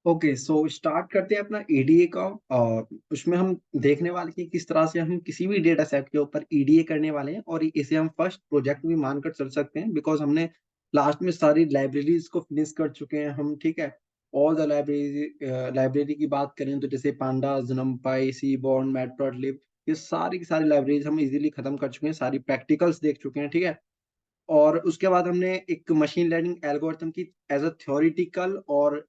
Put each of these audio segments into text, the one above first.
Okay, so start करते हैं अपना ईडीए का। उसमें हम देखने वाले कि किस तरह से हम किसी भी डेटा सेट के ऊपर ईडीए करने वाले हैं, और इसे हम फर्स्ट प्रोजेक्ट भी मानकर चल सकते हैं, बिकॉज हमने लास्ट में सारी लाइब्रेरीज को फिनिश कर चुके हैं हम। ठीक है, ऑल द लाइब्रेरी की बात करें तो जैसे पांडास, numpy, सीबॉर्न, मैटप्लॉटलिब, ये सारी की सारी लाइब्रेरीज हम इजीली खत्म कर चुके हैं, सारी प्रैक्टिकल्स देख चुके हैं। ठीक है, और उसके बाद हमने एक मशीन लर्निंग एल्गोरिथम की एज अ थ्योरेटिकल और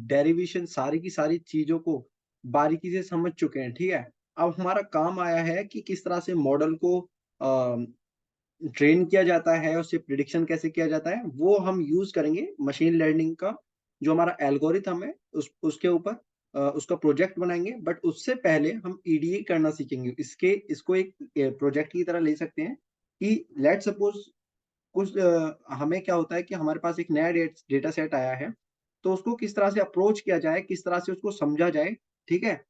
डेरिवेशन सारी की सारी चीजों को बारीकी से समझ चुके हैं। ठीक है, अब हमारा काम आया है कि किस तरह से मॉडल को ट्रेन किया जाता है, उससे प्रिडिक्शन कैसे किया जाता है, वो हम यूज करेंगे मशीन लर्निंग का जो हमारा एल्गोरिथम है उसके ऊपर उसका प्रोजेक्ट बनाएंगे। बट उससे पहले हम ईडीए करना सीखेंगे। इसको एक प्रोजेक्ट की तरह ले सकते हैं कि लेट सपोज कुछ हमें क्या होता है कि हमारे पास एक नया डेटा सेट आया है, तो उसको किस तरह से अप्रोच किया जाए, किस तरह से उसको समझा जाए। ठीक है,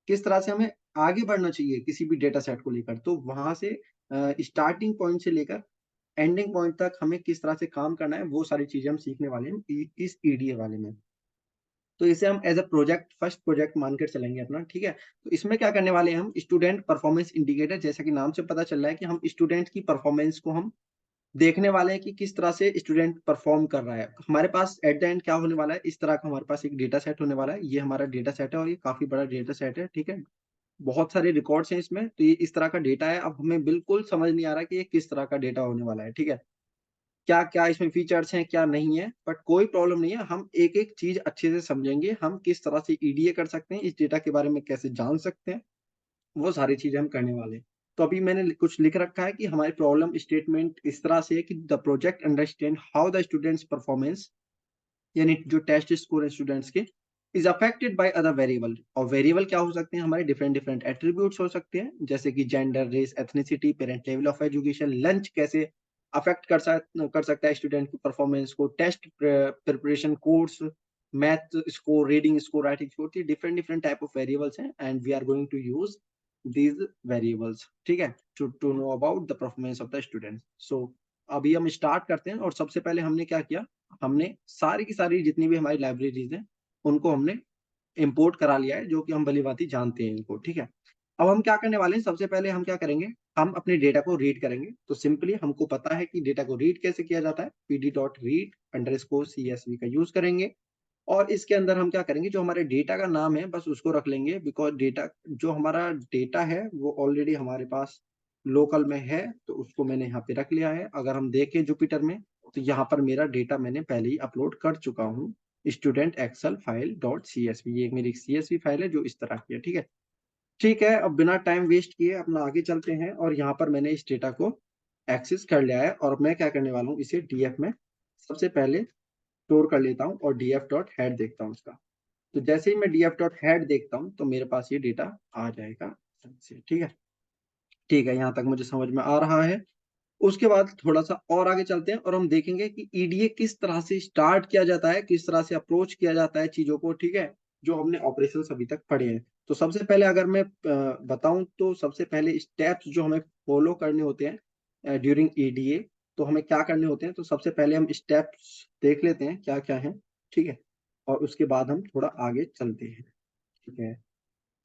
किस तरह से हमें आगे बढ़ना चाहिए किसी भी डेटा सेट को लेकर, तो वहां से स्टार्टिंग पॉइंट से लेकर एंडिंग पॉइंट तक हमें किस तरह से काम करना है, वो सारी चीजें हम सीखने वाले हैं इस ईडीए वाले में। तो इसे हम as a project, first project मानकर चलेंगे अपना। ठीक है, तो इसमें क्या करने वाले हैं हम, स्टूडेंट परफॉर्मेंस इंडिकेटर, जैसा कि नाम से पता चल रहा है कि हम स्टूडेंट की परफॉर्मेंस को हम देखने वाले हैं कि किस तरह से स्टूडेंट परफॉर्म कर रहा है। हमारे पास एट द एंड क्या होने वाला है, इस तरह का हमारे पास एक डेटा सेट होने वाला है। ये हमारा डेटा सेट है और ये काफी बड़ा डेटा सेट है। ठीक है, बहुत सारे रिकॉर्ड्स हैं इसमें, तो ये इस तरह का डेटा है। अब हमें बिल्कुल समझ नहीं आ रहा कि ये किस तरह का डेटा होने वाला है। ठीक है, क्या क्या इसमें फीचर्स हैं, क्या नहीं है, बट कोई प्रॉब्लम नहीं है। हम एक एक चीज अच्छे से समझेंगे, हम किस तरह से ईडीए कर सकते हैं, इस डेटा के बारे में कैसे जान सकते हैं, वो सारी चीजें हम करने वाले हैं। तो अभी मैंने कुछ लिख रखा है कि हमारी प्रॉब्लम स्टेटमेंट इस तरह से है कि the project understand how the students performance, यानी जो टेस्ट स्कोर है स्टूडेंट्स के, is affected by other variable. और वेरिएबल क्या हो सकते हैं, हमारे डिफरेंट डिफरेंट एट्रीब्यूट्स हो सकते हैं, जैसे कि gender, race, ethnicity, parent level of education, lunch कैसे अफेक्ट कर सकता है स्टूडेंट की परफॉर्मेंस को, test preparation, course, math score, reading score, writing score, different different type of variables हैं, and we are going to use these variables। ठीक है, to know about the performance of the student. So अभी हम start करते हैं, और सबसे पहले हमने क्या किया, हमने सारी की सारी जितनी भी हमारी लाइब्रेरीज हैं उनको हमने इंपोर्ट करा लिया है, जो कि हम भली भांति जानते हैं इनको। ठीक है, अब हम क्या करने वाले हैं, सबसे पहले हम क्या करेंगे, हम अपने डेटा को रीड करेंगे। तो सिंपली हमको पता है कि डेटा को रीड कैसे किया जाता है, pd.read_csv का यूज करेंगे। और इसके अंदर हम क्या करेंगे, जो हमारे डेटा का नाम है बस उसको रख लेंगे, बिकॉज डेटा, जो हमारा डेटा है वो ऑलरेडी हमारे पास लोकल में है, तो उसको मैंने यहाँ पे रख लिया है। अगर हम देखें जुपिटर में, तो यहाँ पर मेरा डेटा मैंने पहले ही अपलोड कर चुका हूँ, student excel file dot C S V. ये एक मेरी CSV फाइल है जो इस तरह की है। ठीक है, ठीक है, अब बिना टाइम वेस्ट किए अपना आगे चलते हैं, और यहाँ पर मैंने इस डेटा को एक्सेस कर लिया है, और मैं क्या करने वाला हूँ, इसे डीएफ में सबसे पहले स्टोर कर लेता हूँ, और डीएफ डॉट हेड देखता हूँ उसका। तो जैसे ही मैं डीएफ डॉट हेड देखता हूँ, तो मेरे पास ये डेटा आ जाएगा। ठीक है, ठीक है, यहाँ तक मुझे समझ में आ रहा है। उसके बाद थोड़ा सा और आगे चलते हैं, और हम देखेंगे कि ईडीए किस तरह से स्टार्ट किया जाता है, किस तरह से अप्रोच किया जाता है चीजों को। ठीक है, जो हमने ऑपरेशन अभी तक पढ़े हैं। तो सबसे पहले अगर मैं बताऊं, तो सबसे पहले स्टेप्स जो हमें फॉलो करने होते हैं ड्यूरिंग ईडीए, तो हमें क्या करने होते हैं, तो सबसे पहले हम स्टेप्स देख लेते हैं क्या क्या है। ठीक है, और उसके बाद हम थोड़ा आगे चलते हैं। ठीक है,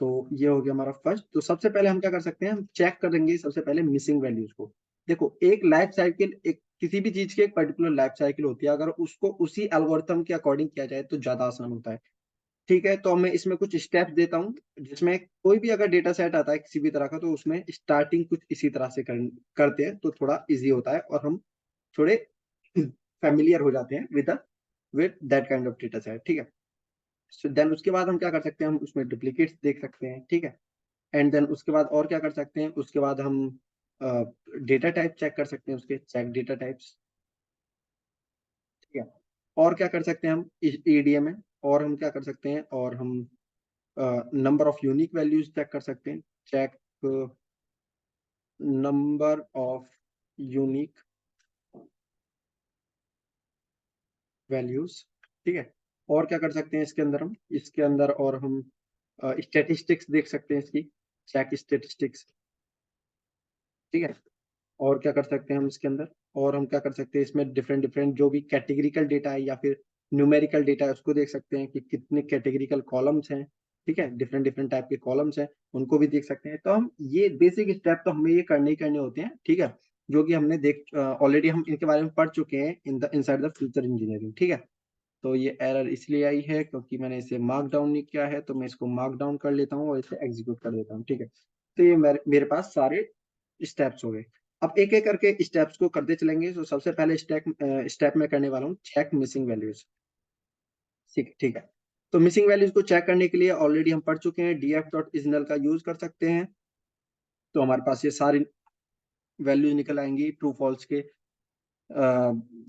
तो ये हो गया हमारा फर्स्ट। तो सबसे पहले हम क्या कर सकते हैं, हम चेक करेंगे सबसे पहले मिसिंग वैल्यूज को। देखो, एक लाइफ साइकिल, एक किसी भी चीज की एक पर्टिकुलर लाइफ साइकिल होती है, अगर उसको उसी एल्गोरिथम के अकॉर्डिंग किया जाए तो ज्यादा आसान होता है। ठीक है, तो मैं इसमें कुछ स्टेप्स देता हूँ, जिसमें कोई भी अगर डेटा सेट आता है किसी भी तरह का, तो उसमें स्टार्टिंग कुछ इसी तरह से करते हैं, तो थोड़ा इजी होता है, और हम थोड़े फेमिलियर हो जाते हैं with that kind of data set. ठीक है, सो देन उसके बाद हम क्या कर सकते हैं, हम उसमें डुप्लीकेट्स देख सकते हैं। ठीक है, एंड देन उसके बाद और क्या कर सकते हैं, उसके बाद हम डेटा टाइप चेक कर सकते हैं, उसके चेक डेटा टाइप्स। ठीक है, और क्या कर सकते हैं हम ईडीए में, और हम क्या कर सकते हैं, और हम number of unique values check कर सकते हैं, check number of unique values. ठीक है, और क्या कर सकते हैं इसके अंदर, हम इसके अंदर और हम स्टैटिस्टिक्स देख सकते हैं इसकी, चेक स्टैटिस्टिक्स। ठीक है, और क्या कर सकते हैं हम इसके अंदर, और हम क्या कर सकते हैं इसमें डिफरेंट डिफरेंट जो भी कैटेगरिकल डेटा है, या फिर न्यूमेरिकल डेटा है उसको देख सकते हैं कि कितने कैटेगरिकल कॉलम्स हैं, ठीक है, डिफरेंट डिफरेंट टाइप के कॉलम्स हैं, उनको भी देख सकते हैं। तो हम ये बेसिक स्टेप तो हमें ये करने ही करने होते हैं, ठीक है, जो कि हमने ऑलरेडी हम इनके बारे में पढ़ चुके हैं इनसाइड द फ्यूचर इंजीनियरिंग, ठीक है। तो ये एरर इसलिए आई है क्योंकि मैंने इसे मार्क डाउन नहीं किया है, तो मैं इसको मार्क डाउन कर लेता हूँ और इसे एग्जीक्यूट कर देता हूँ, ठीक है। तो ये मेरे पास सारे स्टेप्स हो गए। अब एक एक करके स्टेप्स को करते चलेंगे। तो सबसे पहले स्टेप में करने वाला हूँ चेक मिसिंग वैल्यूज, ठीक है। तो मिसिंग वैल्यूज को चेक करने के लिए ऑलरेडी हम पढ़ चुके हैं, df.isnal का यूज कर सकते हैं। तो हमारे पास ये सारी वैल्यूज निकल आएंगी ट्रू फॉल्स के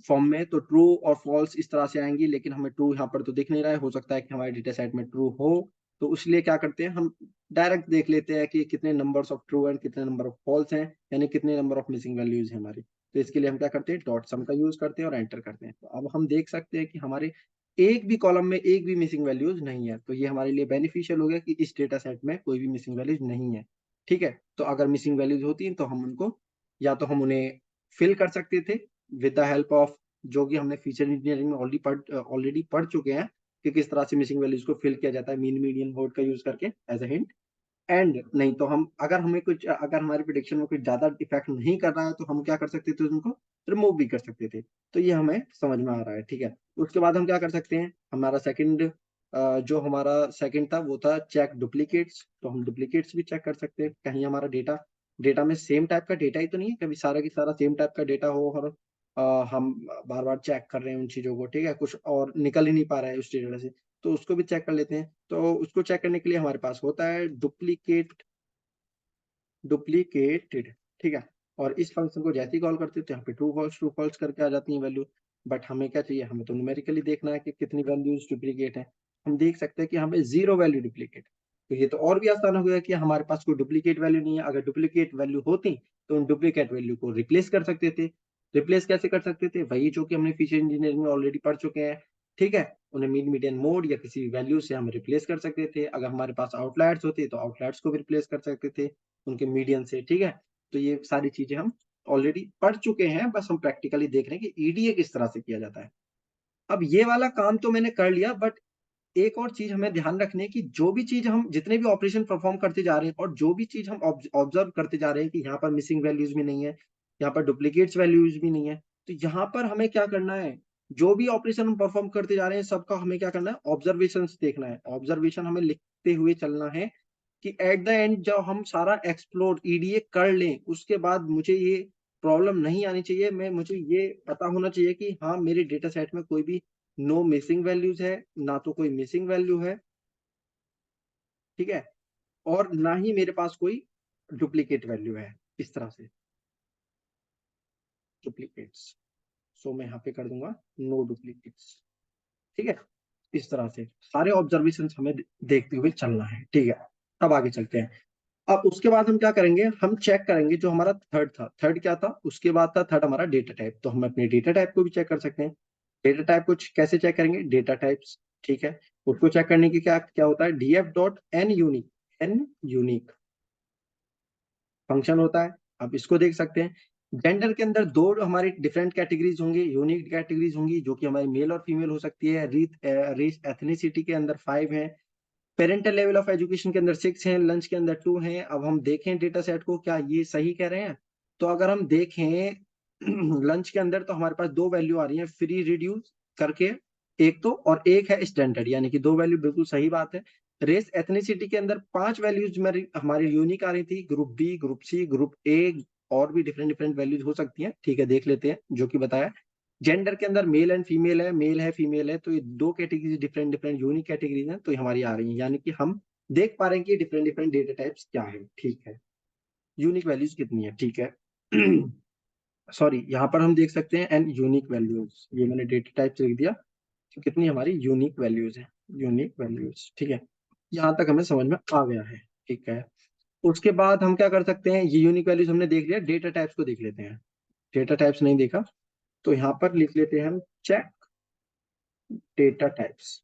फॉर्म में। तो ट्रू और फॉल्स इस तरह से आएंगी, लेकिन हमें ट्रू यहाँ पर तो दिख नहीं रहा है, हो सकता है कि हमारे डेटा सेट में ट्रू हो। तो इसलिए क्या करते हैं, हम डायरेक्ट देख लेते हैं कि कितने नंबर्स ऑफ ट्रू एंड कितने नंबर ऑफ फॉल्स हैं, यानी कितने नंबर ऑफ मिसिंग वैल्यूज हैं हमारी। तो इसके लिए हम क्या करते हैं, डॉट सम का यूज करते हैं और एंटर करते हैं। तो अब हम देख सकते हैं कि हमारे एक भी कॉलम में एक भी मिसिंग वैल्यूज नहीं है। तो ये हमारे लिए बेनिफिशियल हो गया कि इस डेटा सेट में कोई भी मिसिंग वैल्यूज नहीं है, ठीक है। तो अगर मिसिंग वैल्यूज होती हैं तो हम उनको, या तो हम उन्हें फिल कर सकते थे विद द हेल्प ऑफ, जो कि हमने फीचर इंजीनियरिंग में ऑलरेडी पढ़ चुके हैं कि किस तरह से मिसिंग वैल्यूज को फिल किया जाता है मीन मीडियन मोड का यूज करके एज अ हिंट। एंड नहीं तो हम, अगर हमारे प्रिडिक्शन में कुछ ज्यादा इफेक्ट नहीं कर रहा है तो हम क्या कर सकते थे, उनको रिमूव भी कर सकते थे। तो ये हमें समझ में आ रहा है, ठीक है। उसके बाद हम क्या कर सकते हैं, हमारा सेकंड था वो था चेक डुप्लीकेट्स। तो हम डुप्लीकेट्स भी चेक कर सकते हैं, कहीं हमारा डेटा डेटा में सेम टाइप का डेटा ही तो नहीं है, कभी सारा की सारा सेम टाइप का डेटा हो और हम बार बार चेक कर रहे हैं उन चीजों को, ठीक है, कुछ और निकल ही नहीं पा रहा है उस डेटा से। तो उसको भी चेक कर लेते हैं। तो उसको चेक करने के लिए हमारे पास होता है डुप्लीकेटेड, ठीक है। और इस फंक्शन को जैसे ही कॉल करते हैं तो यहाँ पे ट्रू फॉल्स करके आ जाती है वैल्यू। बट हमें क्या चाहिए, हमें तो न्यूमेरिकली देखना है कि कितनी वैल्यूज डुप्लीकेट है। हम देख सकते हैं कि हमें 0 वैल्यू डुप्लीकेट। तो ये तो और भी आसान हो गया कि हमारे पास कोई डुप्लीकेट वैल्यू नहीं है। अगर डुप्लीकेट वैल्यू होती तो उन डुप्लीकेट वैल्यू को रिप्लेस कर सकते थे। रिप्लेस कैसे कर सकते थे, वही जो कि हमने फीचर इंजीनियरिंग में ऑलरेडी पढ़ चुके हैं, ठीक है। उन्हें मीन मीडियन मोड या किसी वैल्यू से हम रिप्लेस कर सकते थे। अगर हमारे पास आउटलायर्स होते तो आउटलायर्स को भी रिप्लेस कर सकते थे उनके मीडियन से, ठीक है। तो ये सारी चीजें हम ऑलरेडी पढ़ चुके हैं, बस हम प्रैक्टिकली देख रहे हैं कि ईडीए किस तरह से किया जाता है। अब ये वाला काम तो मैंने कर लिया, बट एक और चीज हमें ध्यान रखनी है कि जो भी चीज हम, जितने भी ऑपरेशन परफॉर्म करते जा रहे हैं और जो भी चीज हम ऑब्जर्व करते जा रहे हैं कि यहाँ पर मिसिंग वैल्यूज भी नहीं है, यहाँ पर डुप्लीकेट्स वैल्यूज भी नहीं है, तो यहाँ पर हमें क्या करना है, जो भी ऑपरेशन हम परफॉर्म करते जा रहे हैं सबका हमें क्या करना है, ऑब्जर्वेशन देखना है। ऑब्जर्वेशन हमें लिखते हुए चलना है कि एट द एंड जब हम सारा एक्सप्लोर ईडीए कर लें उसके बाद मुझे ये प्रॉब्लम नहीं आनी चाहिए। मुझे ये पता होना चाहिए कि हाँ, मेरे डेटा सेट में कोई भी नो मिसिंग वैल्यूज है, ना तो कोई मिसिंग वैल्यू है, ठीक है, और ना ही मेरे पास कोई डुप्लीकेट वैल्यू है। इस तरह से डुप्लीकेट्स, सो मैं यहाँ पे कर दूंगा नो डुप्लीकेट्स, ठीक है। इस तरह से सारे ऑब्जर्वेशन हमें देखते हुए चलना है, ठीक है। अब आगे चलते हैं। अब उसके बाद हम क्या करेंगे, हम चेक करेंगे जो हमारा थर्ड था। थर्ड क्या था, उसके बाद था थर्ड हमारा डेटा टाइप। तो हम अपने डेटा टाइप को भी चेक कर सकते हैं। डेटा टाइप को कैसे चेक करेंगे, डेटा टाइप्स, ठीक है। उसको चेक करने की क्या क्या होता है, df.n यूनिक फंक्शन होता है। अब इसको देख सकते हैं। जेंडर के अंदर दो हमारी डिफरेंट कैटेगरीज होंगी, यूनिक कैटेगरीज होंगी, जो कि हमारी मेल और फीमेल हो सकती है। रेस एथनिसिटी के अंदर 5 है। पेरेंटल लेवल ऑफ एजुकेशन के अंदर 6 हैं, लंच के अंदर 2 हैं। अब हम देखें डेटा सेट को, क्या ये सही कह रहे हैं। तो अगर हम देखें लंच के अंदर तो हमारे पास 2 वैल्यू आ रही है फ्री रिड्यूस करके, एक तो, और एक है स्टैंडर्ड, यानी कि 2 वैल्यू, बिल्कुल सही बात है। रेस एथनिसिटी के अंदर 5 वैल्यूज हमारी यूनिक आ रही थी, group B, group C, group A, और भी डिफरेंट डिफरेंट वैल्यूज हो सकती हैं, ठीक है, देख लेते हैं जो कि बताया। जेंडर के अंदर मेल एंड फीमेल है, मेल है फीमेल है, तो ये 2 categories different different unique categories हैं, तो ये हमारी आ रही है, यानी कि हम देख पा रहे हैं कि डिफरेंट डिफरेंट डेटा टाइप्स क्या है, ठीक है। यूनिक वैल्यूज कितनी है, ठीक है। सॉरी, यहाँ पर हम देख सकते हैं एंड यूनिक वैल्यूज, ये मैंने डेटा टाइप्स लिख दिया, तो कितनी हमारी यूनिक वैल्यूज है, यूनिक वैल्यूज, ठीक है। यहाँ तक हमें समझ में आ गया है, ठीक है। उसके बाद हम क्या कर सकते हैं, ये यूनिक वैल्यूज हमने देख लिया, डेटा टाइप्स को देख लेते हैं। डेटा टाइप्स नहीं देखा, तो यहाँ पर लिख लेते हैं हम चेक डेटा टाइप्स।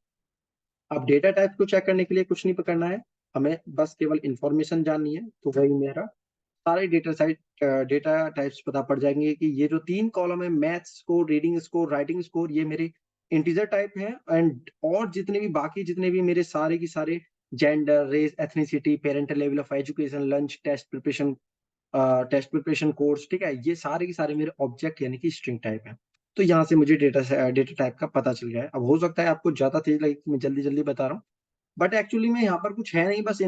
अब डेटा टाइप को चेक करने के लिए कुछ नहीं पकड़ना है, हमें बस केवल इंफॉर्मेशन जाननी है। तो वही मेरा सारे डेटा टाइप्स पता पड़ जाएंगे कि ये जो 3 कॉलम है, maths score, reading score, writing score, ये मेरे इंटीजर टाइप है, एंड और जितने भी मेरे सारे की सारे gender, race, ethnicity, parental level of education, lunch, test preparation course, ठीक है, ये सारे के सारे मेरे ऑब्जेक्ट यानी कि स्ट्रिंग टाइप है। तो यहाँ से मुझे डेटा टाइप का पता चल गया है। अब हो सकता है आपको ज्यादा तेज लगे कि मैं जल्दी जल्दी बता रहा हूँ, बट एक्चुअली में यहाँ पर कुछ है नहीं, बस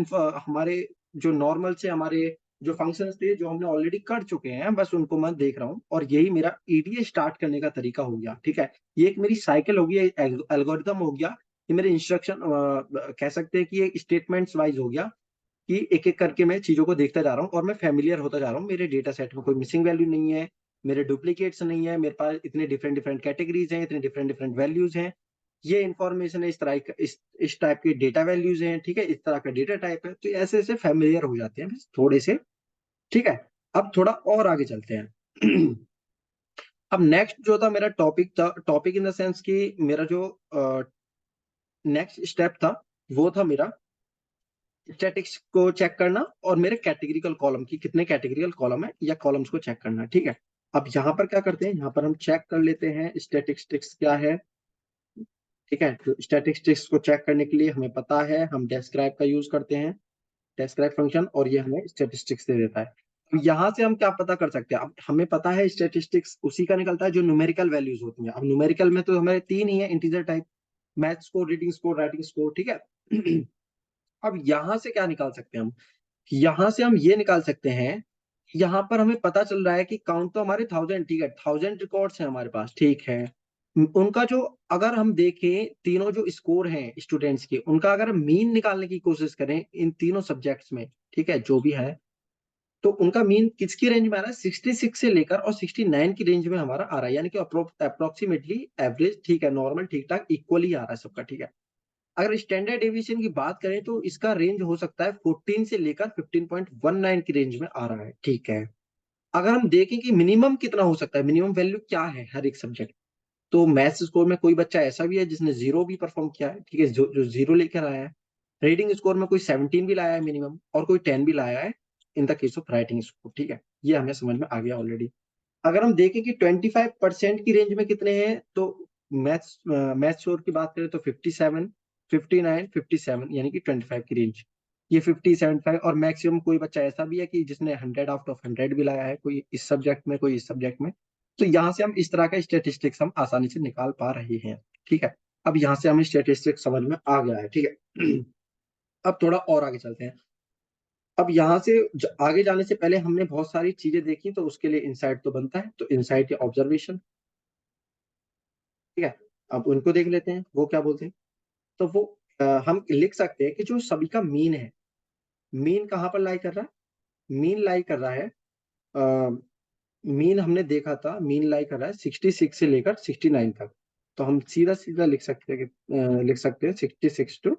हमारे जो नॉर्मल से हमारे जो फंक्शंस थे जो हमने ऑलरेडी कर चुके हैं, बस उनको मैं देख रहा हूँ, और यही मेरा ईडीए स्टार्ट करने का तरीका हो गया। ठीक है, ये एक मेरी साइकिल हो गया, एल्गोरिथम हो गया, ये मेरे इंस्ट्रक्शन कह सकते हैं कि ये स्टेटमेंट्स वाइज हो गया, कि एक एक करके मैं चीजों को देखता जा रहा हूँ और मैं फेमिलियर होता जा रहा हूँ। मेरे डेटा सेट में कोई मिसिंग वैल्यू नहीं है, मेरे डुप्लीकेट्स नहीं है, मेरे पास इतने डिफरेंट डिफरेंट कैटेगरीज हैं, इतने डिफरेंट डिफरेंट वैल्यूज हैं, ये इन्फॉर्मेशन है, इस टाइप के डेटा वैल्यूज हैं, ठीक है, इस तरह का डेटा टाइप है। तो ऐसे ऐसे फेमिलियर हो जाते हैं बस थोड़े से। ठीक है, अब थोड़ा और आगे चलते हैं। अब नेक्स्ट जो था मेरा टॉपिक इन द सेंस कि मेरा जो नेक्स्ट स्टेप था वो था मेरा स्टैटिक्स को चेक करना, और मेरे कैटेगरिकल कॉलम की कितने कैटेगरिकल कॉलम है या कॉलम्स को चेक करना। ठीक है, अब यहाँ पर क्या करते हैं, यहाँ पर हम चेक कर लेते हैं स्टैटिस्टिक्स क्या है। ठीक है, तो स्टैटिस्टिक्स को चेक करने के लिए हमें पता है, हम डेस्क्राइब का यूज करते हैं, डेस्क्राइब फंक्शन, और ये हमें स्टैटिस्टिक्स दे देता है। अब यहाँ से हम क्या पता कर सकते हैं, अब हमें पता है स्टैटिस्टिक्स उसी का निकलता है जो न्यूमेरिकल वैल्यूज होती हैं। अब न्यूमेरिकल में तो हमारे तीन ही है, integer type, math score, reading score, writing score. ठीक है। अब यहाँ से क्या निकाल सकते हैं हम, यहाँ से हम ये निकाल सकते हैं, यहाँ पर हमें पता चल रहा है कि काउंट तो हमारे 1000, ठीक है, 1000 रिकॉर्ड्स हैं हमारे पास। ठीक है, उनका जो, अगर हम देखें तीनों जो स्कोर हैं स्टूडेंट्स के, उनका अगर हम मीन निकालने की कोशिश करें इन तीनों सब्जेक्ट्स में, ठीक है, जो भी है, तो उनका मीन किसकी रेंज में आ रहा है, 66 से लेकर और 69 की रेंज में हमारा आ रहा है, यानी कि अप्रोक्सीमेटली एवरेज, ठीक है, नॉर्मल, ठीक ठाक, इक्वली आ रहा है सबका। ठीक है, अगर स्टैंडर्ड डेविएशन की बात करें तो इसका रेंज हो सकता है 14 से लेकर 15.19 की रेंज में आ रहा है। ठीक है, अगर हम देखें कि मिनिमम कितना हो सकता है, मिनिमम वैल्यू क्या है हर एक सब्जेक्ट, तो मैथ्स स्कोर में कोई बच्चा ऐसा भी है जिसने जीरो भी परफॉर्म किया है, ठीक है, जो जीरो लेकर आया है। रीडिंग स्कोर में कोई 17 भी लाया है मिनिमम, और कोई 10 भी लाया है in the case of writing score. ठीक है, ये हमें समझ में आ गया ऑलरेडी। अगर हम देखें कि 25% की रेंज में कितने हैं, तो मैथ्स स्कोर की बात करें तो 57, 59, 57, यानी कि 25 की रेंज, ये 50, 75, और मैक्सिमम कोई बच्चा ऐसा भी है कि जिसने 100 आउट ऑफ 100 भी लाया है, कोई इस सब्जेक्ट में, कोई इस सब्जेक्ट में। तो यहाँ से हम इस तरह का स्टेटिस्टिक्स हम आसानी से निकाल पा रहे हैं। ठीक है, अब यहाँ से हमें स्टेटिस्टिक्स समझ में आ गया है। ठीक है। अब थोड़ा और आगे चलते हैं। अब यहाँ से आगे जाने से पहले हमने बहुत सारी चीजें देखी, तो उसके लिए इंसाइट तो बनता है, तो इंसाइट या ऑब्जर्वेशन। ठीक है, अब उनको देख लेते हैं वो क्या बोलते हैं। तो वो हम लिख सकते हैं कि जो सभी का मीन है, मीन कहाँ पर लाई कर रहा है, मीन लाई कर रहा है, मीन हमने देखा था, मीन लाई कर रहा है 66 से लेकर 69 तक। तो हम सीधा सीधा लिख सकते हैं कि लिख सकते हैं 66 टू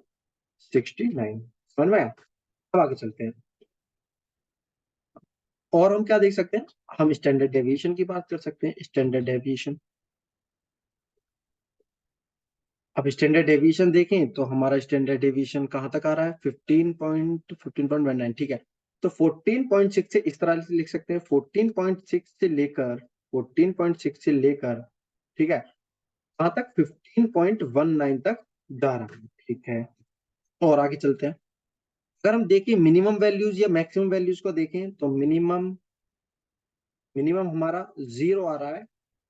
69। समझ में आया? अब आगे चलते हैं, और हम क्या देख सकते हैं, हम स्टैंडर्ड डेविएशन की बात कर सकते हैं, स्टैंडर्ड डेविएशन। अब स्टैंडर्ड डेविएशन देखें तो हमारा स्टैंडर्ड डेविएशन कहाँ तक आ रहा है, 15.19। ठीक है, तो 14.6 से इस तरह से लिख सकते हैं, 14.6 से लेकर 14.6 से लेकर, ठीक है, कहाँ तक, 15.19 तक जा रहा है। ठीक है, और आगे चलते हैं। अगर हम देखें मिनिमम वैल्यूज या मैक्सिमम वैल्यूज को देखें, तो मिनिमम मिनिमम हमारा 0 आ रहा है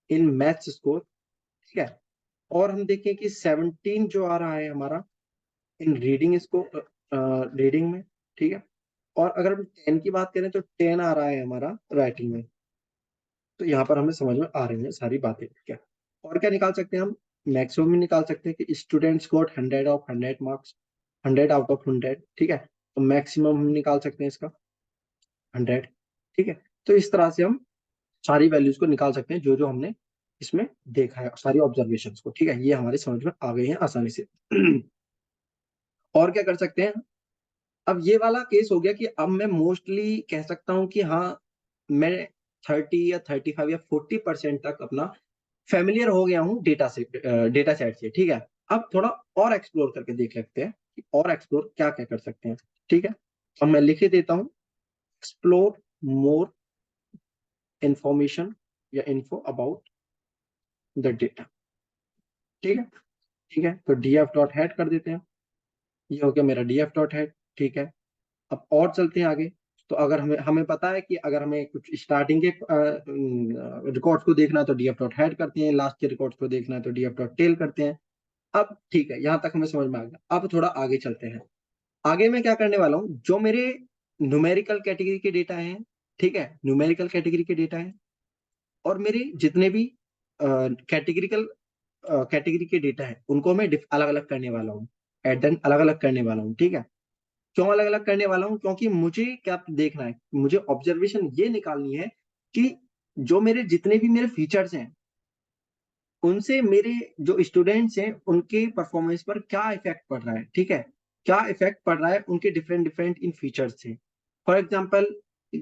इन मैथ्स स्कोर। ठीक है, और हम देखें कि 17 जो आ रहा है हमारा इन रीडिंग इसको, रीडिंग में। ठीक है, और अगर हम 10 की बात करें तो 10 आ रहा है हमारा राइटिंग में। तो यहाँ पर हमें समझ में आ रही है सारी बातें। क्या और क्या निकाल सकते हैं हम, मैक्सिमम में निकाल सकते हैं कि students got 100 marks, 100 out of 100। ठीक है, तो मैक्सिमम हम निकाल सकते हैं इसका 100। ठीक है, तो इस तरह से हम सारी वैल्यूज को निकाल सकते हैं जो जो हमने इसमें देखा है, सारी ऑब्जर्वेशंस को। ठीक है, ये हमारे समझ में आ गए हैं आसानी से। और क्या कर सकते हैं, अब ये वाला केस हो गया कि अब मैं मोस्टली कह सकता हूँ कि हाँ, मैं 30 या 35 या 40% तक अपना फेमिलियर हो गया हूँ डेटा सेट से। ठीक है, अब थोड़ा और एक्सप्लोर करके देख लेते हैं कि और एक्सप्लोर क्या क्या कर सकते हैं। ठीक है, अब मैं लिख ही देता हूँ, एक्सप्लोर मोर इंफॉर्मेशन या इन्फो अबाउट द डेटा। ठीक है। ठीक है, तो df डॉट हेड कर देते हैं, ये हो गया मेरा df डॉट हेड। ठीक है, अब और चलते हैं आगे। तो अगर हमें हमें पता है कि अगर हमें कुछ स्टार्टिंग के रिकॉर्ड्स को देखना है तो df डॉट हेड करते हैं, लास्ट के रिकॉर्ड्स को देखना है तो df डॉट टेल करते हैं। अब ठीक है, यहाँ तक हमें समझ में आ गया। अब थोड़ा आगे चलते हैं। आगे मैं क्या करने वाला हूँ, जो मेरे न्यूमेरिकल कैटेगरी के डेटा हैं, ठीक है, न्यूमेरिकल कैटेगरी के डेटा हैं, और मेरे जितने भी कैटेगरिकल कैटेगरी के डेटा है उनको मैं अलग अलग करने वाला हूँ, एडन अलग अलग करने वाला हूँ। ठीक है, क्यों अलग अलग करने वाला हूँ, क्योंकि मुझे क्या देखना है, मुझे ऑब्जर्वेशन ये निकालनी है कि जो मेरे जितने भी मेरे फीचर्स हैं उनसे मेरे जो स्टूडेंट्स हैं उनके परफॉर्मेंस पर क्या इफेक्ट पड़ रहा है। ठीक है, क्या इफेक्ट पड़ रहा है उनके डिफरेंट डिफरेंट इन फीचर्स से। फॉर एग्जांपल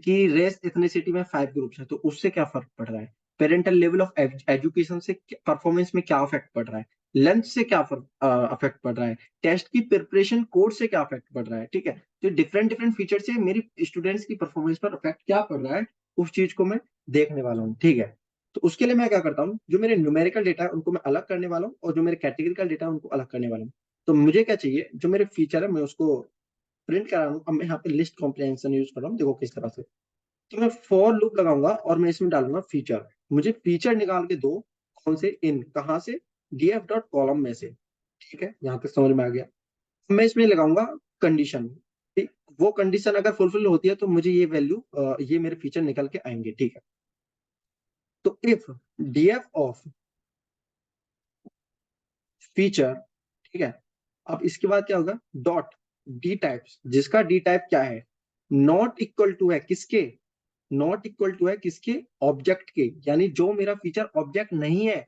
कि रेस इथनिसिटी में 5 ग्रुप्स है तो उससे क्या फर्क पड़ रहा है, पेरेंटल लेवल ऑफ एजुकेशन से परफॉर्मेंस में क्या इफेक्ट पड़ रहा है, लंच से क्या इफेक्ट पड़ रहा है, टेस्ट की प्रिपरेशन कोर्स से क्या इफेक्ट पड़ रहा है। ठीक है, तो डिफरेंट डिफरेंट फीचर से मेरी स्टूडेंट्स की परफॉर्मेंस पर इफेक्ट क्या पड़ रहा है, उस चीज को मैं देखने वाला हूँ। ठीक है, तो उसके लिए मैं क्या करता हूँ, जो मेरे न्यूमेरिकल डेटा है उनको मैं अलग करने वाला हूँ और जो मेरे कैटेगरिकल डेटा है उनको अलग करने वाला हूँ। तो मुझे क्या चाहिए, जो मेरे फीचर है मैं उसको प्रिंट करा रहा हूँ। अब मैं यहाँ पे लिस्ट कॉम्प्रिहेंशन यूज कर रहा हूँ, देखो किस तरह से। तो मैं फॉर लूप लगाऊंगा और मैं इसमें डालूंगा फीचर। मुझे फीचर निकाल के दो, कौन से, इन कहाँ से, df डॉट कॉलम में से। ठीक है, यहाँ तक समझ में आ गया। मैं इसमें लगाऊंगा कंडीशन। ठीक, वो कंडीशन अगर फुलफिल होती है तो मुझे ये वैल्यू, ये मेरे फीचर निकल के आएंगे। ठीक है, तो इफ df ऑफ फीचर, ठीक है, अब इसके बाद क्या होगा, डॉट डी टाइप, जिसका डी टाइप क्या है, नॉट इक्वल टू है किसके, नॉट इक्वल टू है किसके, ऑब्जेक्ट के, यानी जो मेरा फीचर ऑब्जेक्ट नहीं है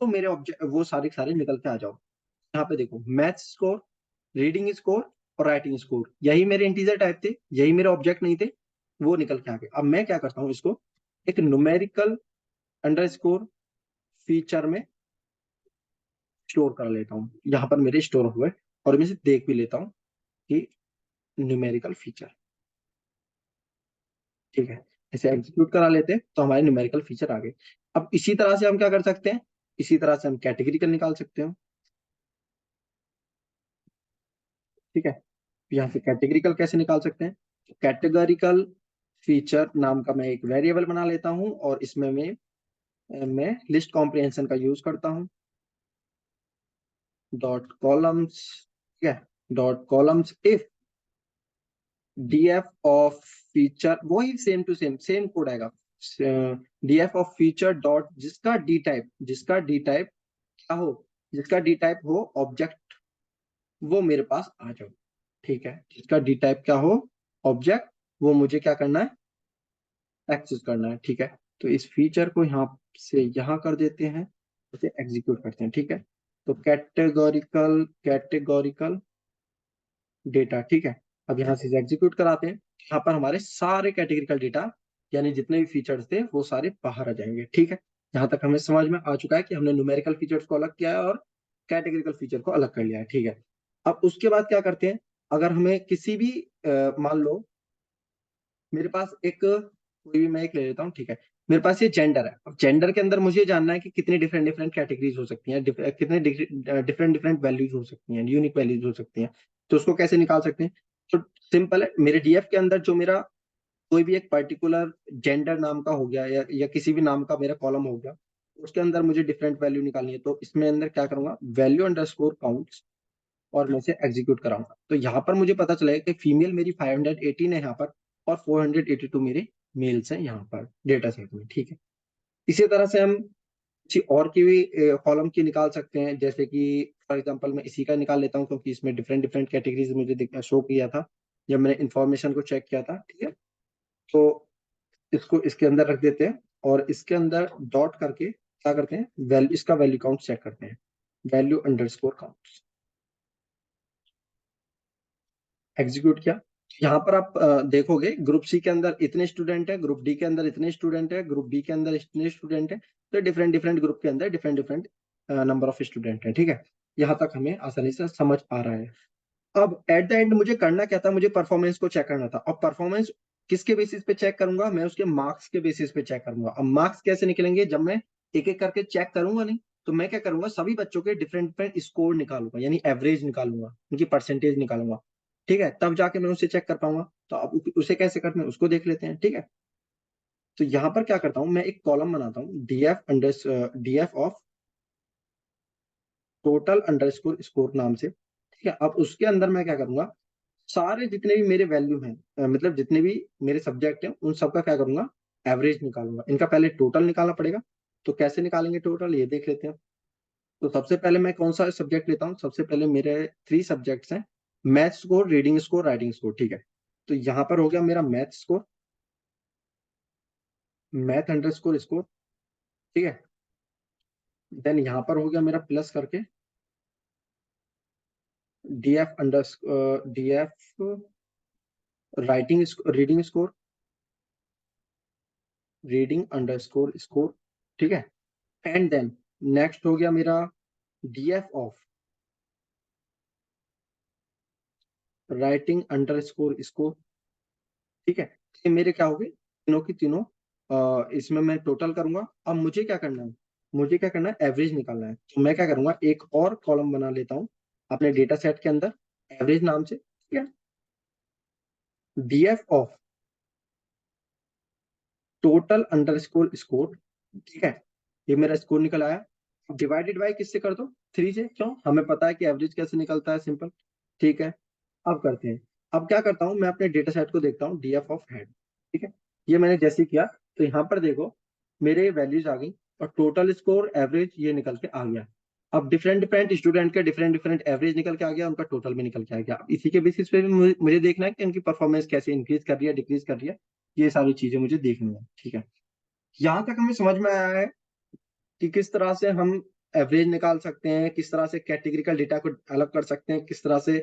वो मेरे ऑब्जेक्ट, वो सारे सारे निकल के आ जाओ। यहाँ पे देखो, मैथ्स स्कोर, रीडिंग स्कोर और राइटिंग स्कोर, यही मेरे इंटीजर टाइप थे, यही मेरे ऑब्जेक्ट नहीं थे, वो निकल के आ गए। अब मैं क्या करता हूँ, इसको एक न्यूमेरिकल अंडरस्कोर फीचर में स्टोर कर लेता हूँ, यहाँ पर मेरे स्टोर हुए, और मैं इसे देख भी लेता हूँ कि न्यूमेरिकल फीचर। ठीक है, इसे एग्जीक्यूट करा लेते हैं तो हमारे न्यूमेरिकल फीचर आ गए। अब इसी तरह से हम क्या कर सकते हैं, इसी तरह से हम कैटेगरिकल निकाल सकते हैं। ठीक है, यहाँ से कैटेगरिकल कैसे निकाल सकते हैं, कैटेगरिकल फीचर नाम का मैं एक वेरिएबल बना लेता हूँ और इसमें मैं लिस्ट कॉम्प्रिहेंशन का यूज करता हूँ, डॉट कॉलम्स। ठीक है, dot columns if df of feature, वही same to same same code आएगा, df ऑफ फीचर डॉट जिसका डी टाइप, जिसका डी टाइप क्या हो, जिसका डी टाइप हो ऑब्जेक्ट, वो मेरे पास आ जाओ। ठीक है, जिसका डी टाइप क्या हो, ऑब्जेक्ट, वो मुझे क्या करना है, एक्सेस करना है। ठीक है, तो इस फीचर को यहाँ से यहाँ कर देते हैं, उसे एग्जीक्यूट करते हैं। ठीक है, तो कैटेगोरिकल कैटेगोरिकल डेटा। ठीक है, अब यहाँ से एग्जीक्यूट कराते हैं, यहाँ पर हमारे सारे कैटेगरिकल डेटा यानी जितने भी फीचर्स थे वो सारे बाहर आ जाएंगे। ठीक है, यहाँ तक हमें समझ में आ चुका है कि हमने न्यूमेरिकल फीचर्स को अलग किया है और कैटेगरिकल फीचर को अलग कर लिया है। ठीक है, अब उसके बाद क्या करते हैं, अगर हमें किसी भी मान लो मेरे पास एक, कोई भी मैं एक ले लेता हूँ। ठीक है, मेरे पास ये जेंडर है। अब जेंडर के अंदर मुझे जानना है कि कितनी डिफरेंट डिफरेंट कैटेगरीज हो सकती हैं, कितने डिफरेंट डिफरेंट वैल्यूज हो सकती हैं, यूनिक वैल्यूज हो सकती हैं। तो उसको कैसे निकाल सकते हैं, तो सिंपल है, मेरे डीएफ के अंदर जो मेरा कोई भी एक पर्टिकुलर जेंडर नाम का हो गया या किसी भी नाम का मेरा कॉलम हो गया, उसके अंदर मुझे डिफरेंट वैल्यू निकालनी है। तो इसमें अंदर क्या करूंगा, वैल्यू अंडरस्कोर काउंट्स, और मैं इसे एग्जीक्यूट कराऊंगा। तो यहाँ पर मुझे पता चलेगा कि फीमेल मेरी 518 है यहाँ पर, और 482 मेरे मेल्स हैं यहाँ पर डेटा सेट में। ठीक है, इसी तरह से हम किसी और की भी कॉलम की निकाल सकते हैं, जैसे कि फॉर एग्जांपल मैं इसी का निकाल लेता हूँ क्योंकि इसमें डिफरेंट डिफरेंट कैटेगरीज मुझे शो किया था जब मैंने इंफॉर्मेशन को चेक किया था। ठीक है, तो इसको इसके अंदर रख देते हैं और इसके अंदर डॉट करके क्या करते हैं, वैल्यू, इसका वैल्यू काउंट चेक करते हैं, वैल्यू अंडरस्कोर काउंट, एग्जीक्यूट किया। यहाँ पर आप देखोगे ग्रुप सी के अंदर इतने स्टूडेंट है, ग्रुप डी के अंदर इतने स्टूडेंट है, ग्रुप बी के अंदर इतने स्टूडेंट है, तो डिफरेंट डिफरेंट ग्रुप के अंदर different different number of student है। ठीक है, यहाँ तक हमें आसानी से समझ आ रहा है। अब एट द एंड मुझे करना क्या था, मुझे परफॉर्मेंस को चेक करना था। और परफॉर्मेंस किसके बेसिस पे चेक करूंगा, मैं उसके मार्क्स के बेसिस पे चेक करूंगा। अब मार्क्स कैसे निकलेंगे, जब मैं एक एक करके चेक करूंगा नहीं, तो मैं क्या करूंगा, सभी बच्चों के डिफरेंट डिफरेंट स्कोर निकालूंगा, यानी एवरेज निकालूंगा, उनकी परसेंटेज निकालूंगा। ठीक है, तब जाके मैं उसे चेक कर पाऊंगा। तो अब उसे कैसे करते हैं उसको देख लेते हैं। ठीक है, तो यहाँ पर क्या करता हूँ, मैं एक कॉलम बनाता हूँ, DF of total underscore score नाम से। ठीक है, अब उसके अंदर मैं क्या करूंगा, सारे जितने भी मेरे वैल्यू हैं, मतलब जितने भी मेरे सब्जेक्ट हैं, उन सबका क्या करूंगा, एवरेज निकालूंगा। इनका पहले टोटल निकालना पड़ेगा। तो कैसे निकालेंगे टोटल, ये देख लेते हैं। तो सबसे पहले मैं कौन सा सब्जेक्ट लेता हूँ, सबसे पहले मेरे 3 सब्जेक्ट्स हैं, math score, reading score, writing score. ठीक है, तो यहाँ पर हो गया मेरा math score, math underscore score. ठीक है, देन यहाँ पर हो गया मेरा प्लस करके DF writing reading score, reading underscore score. ठीक है, एंड देन नेक्स्ट हो गया मेरा DF of writing underscore score. ठीक है, ये मेरे क्या हो गए, तीनों की तीनों। इसमें मैं टोटल करूंगा। अब मुझे क्या करना है, मुझे क्या करना है, एवरेज निकालना है। तो मैं क्या करूंगा, एक और कॉलम बना लेता हूँ अपने डेटा सेट के अंदर, एवरेज नाम से। ठीक है, DF of total underscore score. ठीक है, ये मेरा स्कोर निकल आया। डिवाइडेड बाय किससे कर दो, 3 से। क्यों, हमें पता है कि एवरेज कैसे निकलता है, सिंपल। ठीक है, अब करते हैं। अब क्या करता हूँ, मैं अपने डेटा सेट को देखता हूँ, डीएफ ऑफ हेड। ठीक है, ये मैंने जैसे किया, तो यहाँ पर देखो मेरे वैल्यूज आ गई, और टोटल स्कोर, एवरेज ये निकल के आ गया। अब डिफरेंट डिफरेंट स्टूडेंट के डिफरेंट डिफरेंट एवरेज निकल के आ गया, उनका टोटल भी निकल के आ गया। अब इसी के बेसिस पे भी मुझे देखना है कि उनकी परफॉर्मेंस कैसे इंक्रीज कर रही है, डिक्रीज कर रही है। ये सारी चीजें मुझे देखनी है। ठीक है, यहाँ तक हमें समझ में आया है कि किस तरह से हम एवरेज निकाल सकते हैं, किस तरह से कैटेगरिकल डेटा को अलग कर सकते हैं, किस तरह से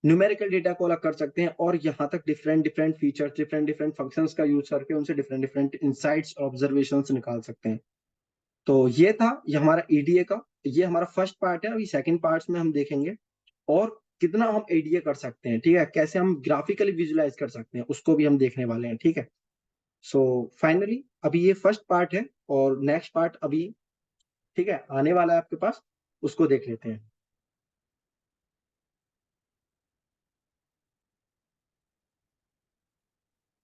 न्यूमेरिकल डेटा को अलग कर सकते हैं, और यहाँ तक different different features, different different functions का यूज करके उनसे डिफरेंट डिफरेंट इंसाइट्स, ऑब्जर्वेशंस निकाल सकते हैं। तो ये हमारा ईडीए का, ये हमारा फर्स्ट पार्ट है। अभी सेकंड पार्ट्स में हम देखेंगे और कितना हम एडीए कर सकते हैं। ठीक है, कैसे हम ग्राफिकली विजुलाइज कर सकते हैं, उसको भी हम देखने वाले हैं। ठीक है, सो फाइनली अभी ये फर्स्ट पार्ट है, और नेक्स्ट पार्ट अभी, ठीक है, आने वाला है आपके पास, उसको देख लेते हैं।